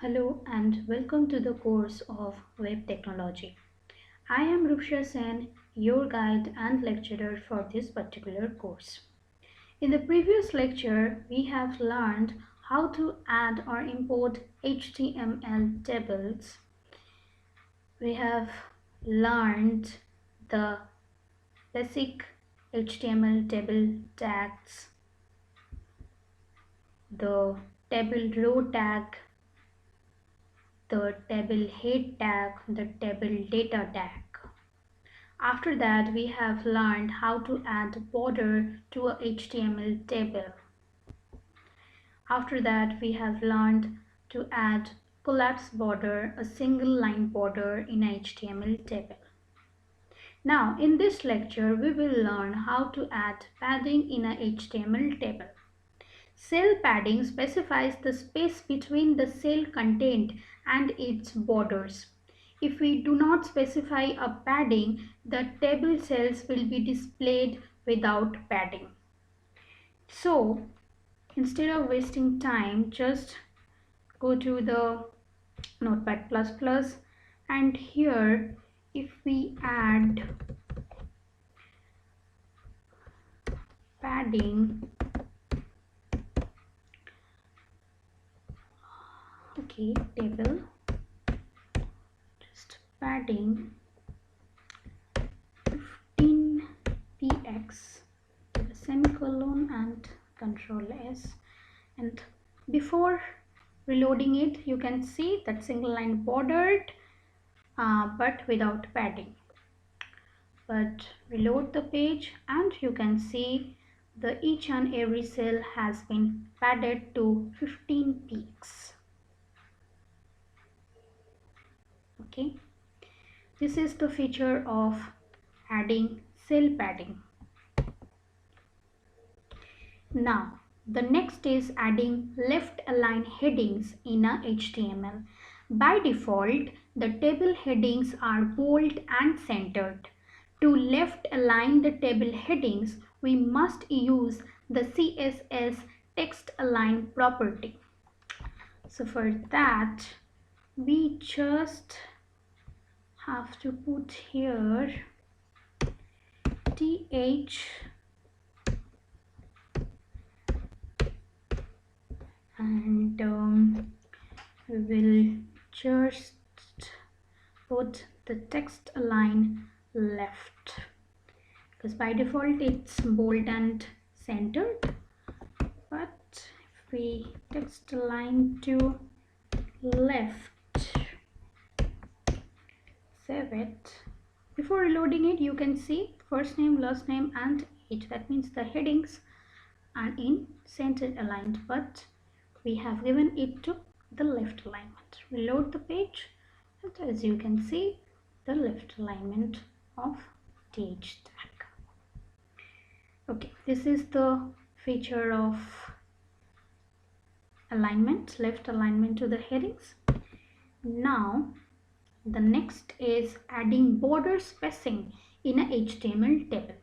Hello and welcome to the course of Web Technology. I am Ruksha Sen, your guide and lecturer for this particular course. In the previous lecture, we have learned how to add or import HTML tables. We have learned the basic HTML table tags, the table row tag, the table head tag, the table data tag. After that, we have learned how to add border to a HTML table. After that, we have learned to add collapse border, a single line border in a HTML table. Now, in this lecture, we will learn how to add padding in a HTML table. Cell padding specifies the space between the cell content and its borders. If we do not specify a padding, the table cells will be displayed without padding. So, instead of wasting time, just go to the Notepad++ and here if we add padding, okay, table, just padding 15px, give a semicolon and Control S, and before reloading it you can see that single line bordered but without padding. But reload the page and you can see the each and every cell has been padded to 15px. Okay, this is the feature of adding cell padding. Now the next is adding left align headings in a HTML. By default, the table headings are bold and centered. To left align the table headings, we must use the CSS text align property. So for that, we just have to put here th and we will just put the text align left because by default it's bold and centered, but if we text align to left, save it. Before reloading it, you can see first name, last name and age. That means the headings are in center aligned, but we have given it to the left alignment. Reload the page and as you can see the left alignment of th tag. Okay, this is the feature of alignment, left alignment to the headings. Now the next is adding border spacing in a HTML table.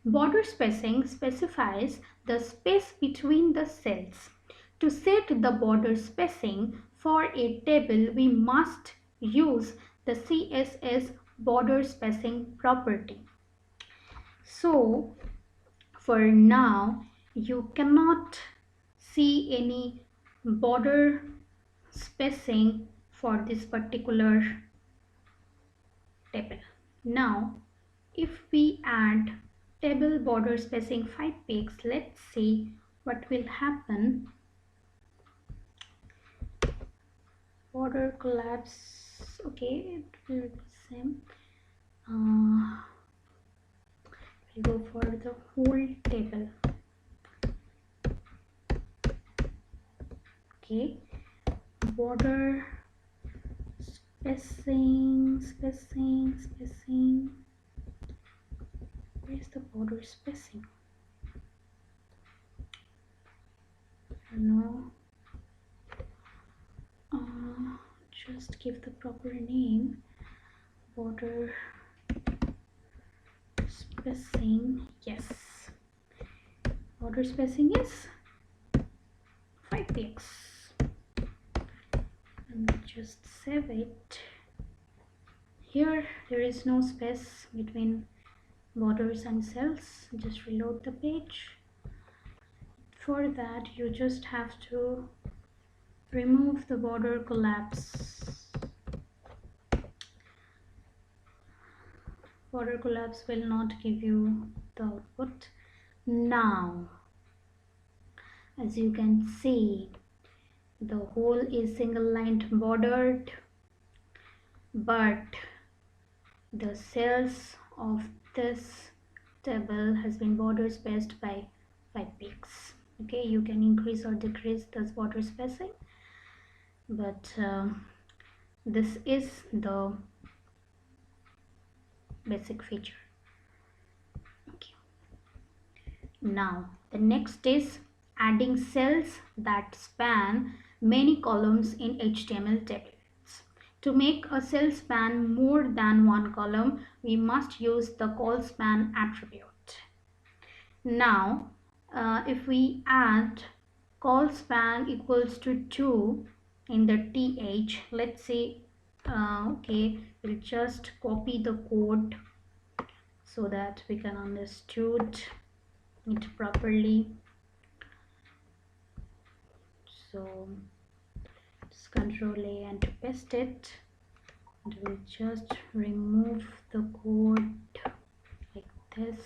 Border spacing specifies the space between the cells. To set the border spacing for a table, we must use the CSS border spacing property. So for now, you cannot see any border spacing for this particular table. Now, if we add table border spacing 5px, let's see what will happen. Border collapse, okay, it will be same. We'll go for the whole table. Okay, border spacing. Where's the border spacing? No. Just give the proper name. Border spacing. Yes. Border spacing is 5px. just save it. Here there is no space between borders and cells. Just reload the page. For that you just have to remove the border collapse. Border collapse will not give you the output. Now as you can see, the whole is single line bordered, but the cells of this table has been border spaced by 5 pixels. Okay, you can increase or decrease this border spacing, but this is the basic feature. Okay. Now the next is adding cells that span many columns in HTML tables. To make a cell span more than one column, we must use the colspan attribute. Now if we add colspan equals to 2 in the th, let's say okay, we'll just copy the code so that we can understood it properly. So just Control A and to paste it, and we'll just remove the code like this.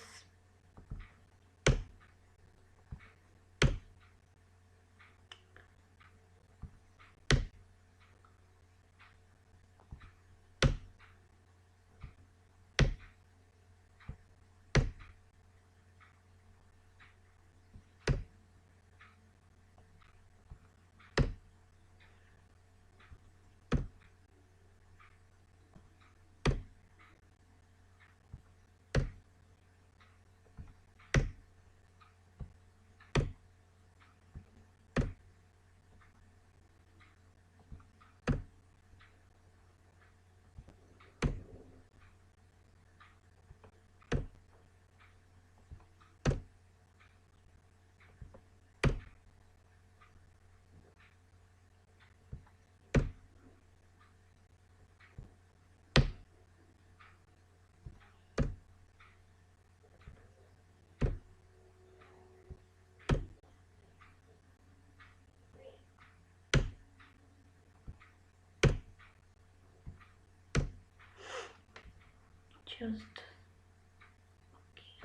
Just okay.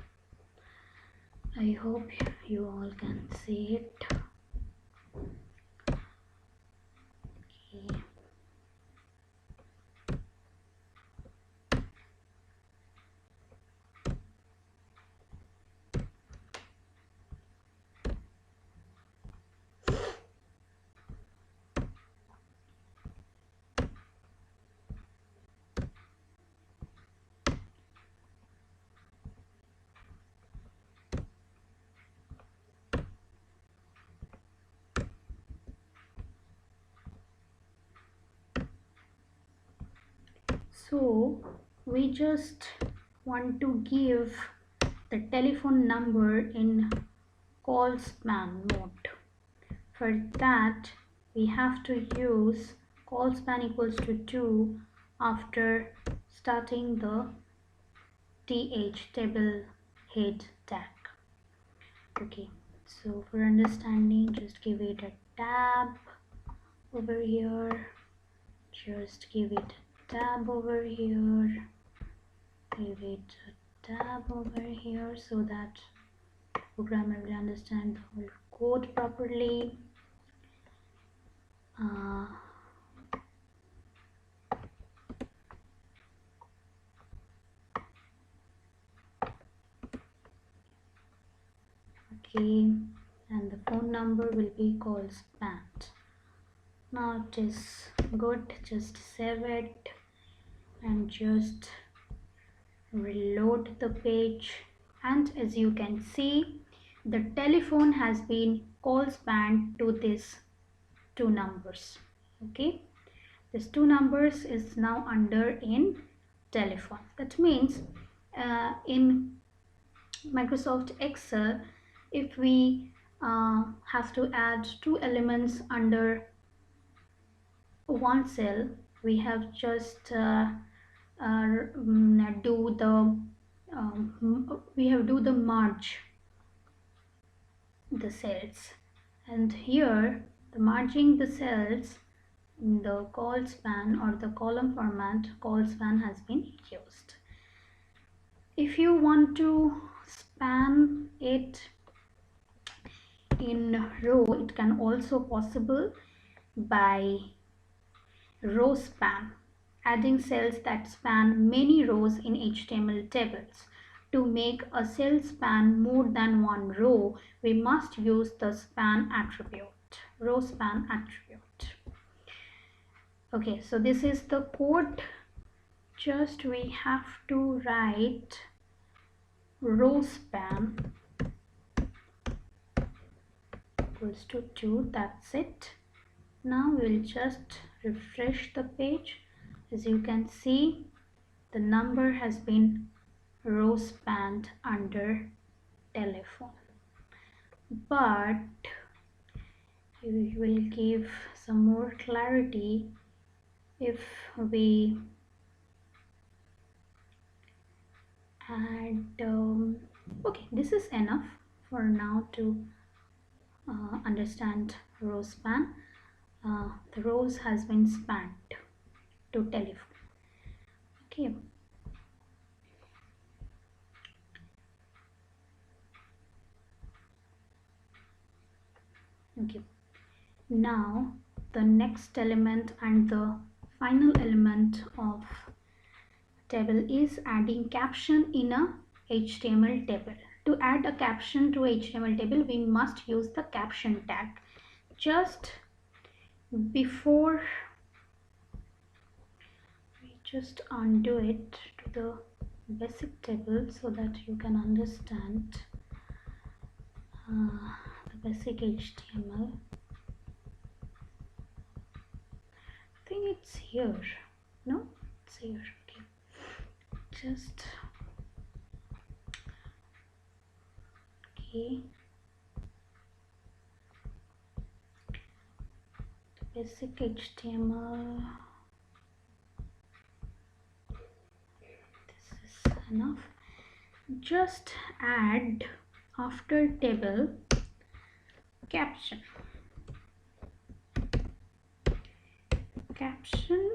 I hope you all can see it. Okay. So we just want to give the telephone number in colspan mode. For that we have to use colspan equals to 2 after starting the th table head tag. Okay, so for understanding, just give it a tab over here, just give it a tab over here, give it a tab over here, so that the programmer will understand the whole code properly. Okay, and the phone number will be colspan. Now it is good, just save it and just reload the page, and as you can see, the telephone has been colspan to these two numbers. Okay, these two numbers is now under in telephone. That means in Microsoft Excel, if we have to add two elements under one cell, we have just do the we have do the merge the cells, and here the merging the cells in the call span or the column format call span has been used. If you want to span it in row, it can also possible by row span, adding cells that span many rows in HTML tables. To make a cell span more than one row, we must use the span attribute, row span attribute. Okay, so this is the code. Just we have to write row span equals to 2. That's it. Now we'll just refresh the page. As you can see, the number has been row spanned under telephone, but we will give some more clarity if we add okay, this is enough for now to understand row span. The rows has been spanned to telephone. Okay. Okay. Now the next element and the final element of table is adding caption in a HTML table. To add a caption to HTML table, we must use the caption tag. Just before we just undo it to the basic table so that you can understand the basic HTML. I think it's here. No, it's here. Okay, just okay. The basic HTML. This is enough. Just add after table caption. Caption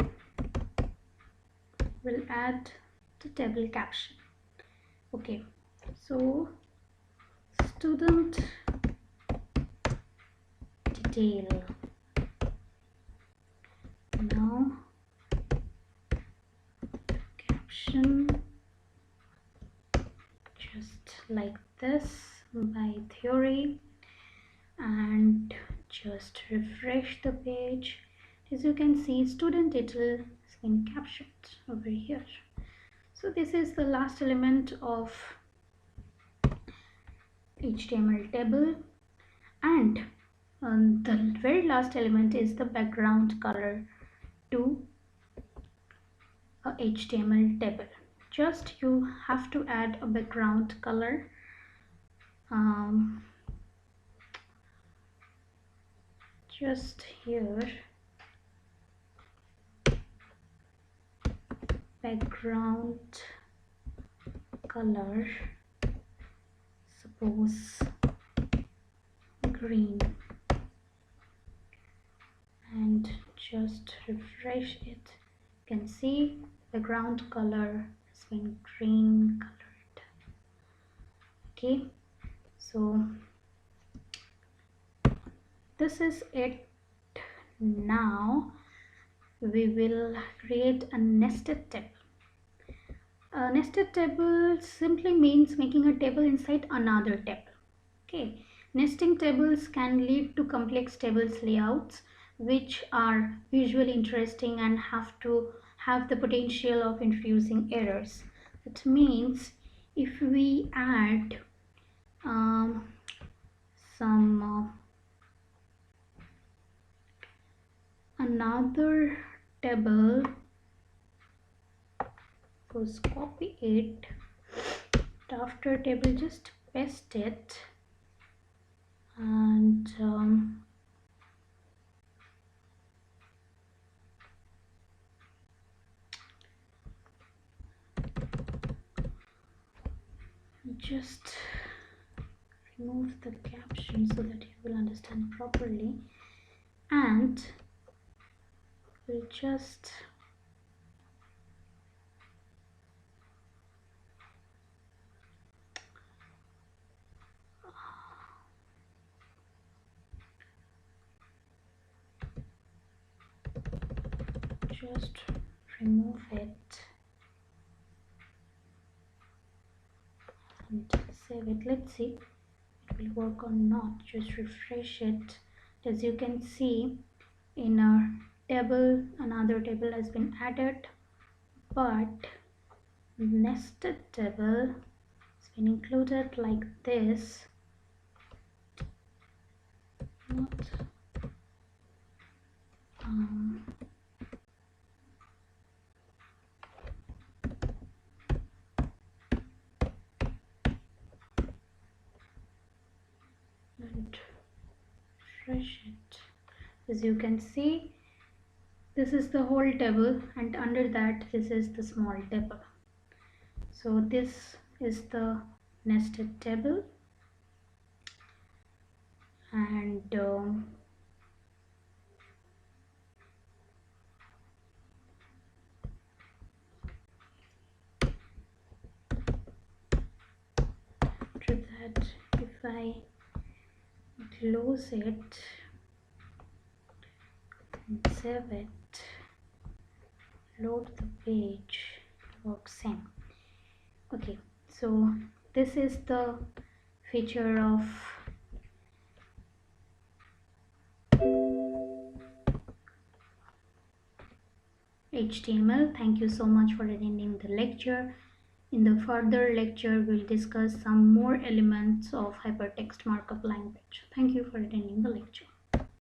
will add the table caption. Okay, so student detail. Now caption just like this by theory, and just refresh the page. As you can see, student detail has been captured over here. So this is the last element of HTML table, and the very last element is the background color to a HTML table. Just you have to add a background color. Just here, background color, suppose green, and just refresh it. You can see background color has been green colored. Okay, so this is it. Now we will create a nested table. A nested table simply means making a table inside another table. Okay, nesting tables can lead to complex tables layouts which are visually interesting and have the potential of introducing errors. That means if we add some another table, goes copy it, after table just paste it, and just remove the caption so that you will understand properly, and we'll just remove it and save it. Let's see it will work or not. Just refresh it. As you can see, in our table another table has been added, but nested table has been included like this. Not and refresh it. As you can see, this is the whole table, and under that this is the small table. So this is the nested table, and after that, if I close it and save it, load the page, works same. Okay, so this is the feature of HTML. Thank you so much for attending the lecture. In the further lecture, we'll discuss some more elements of hypertext markup language. Thank you for attending the lecture.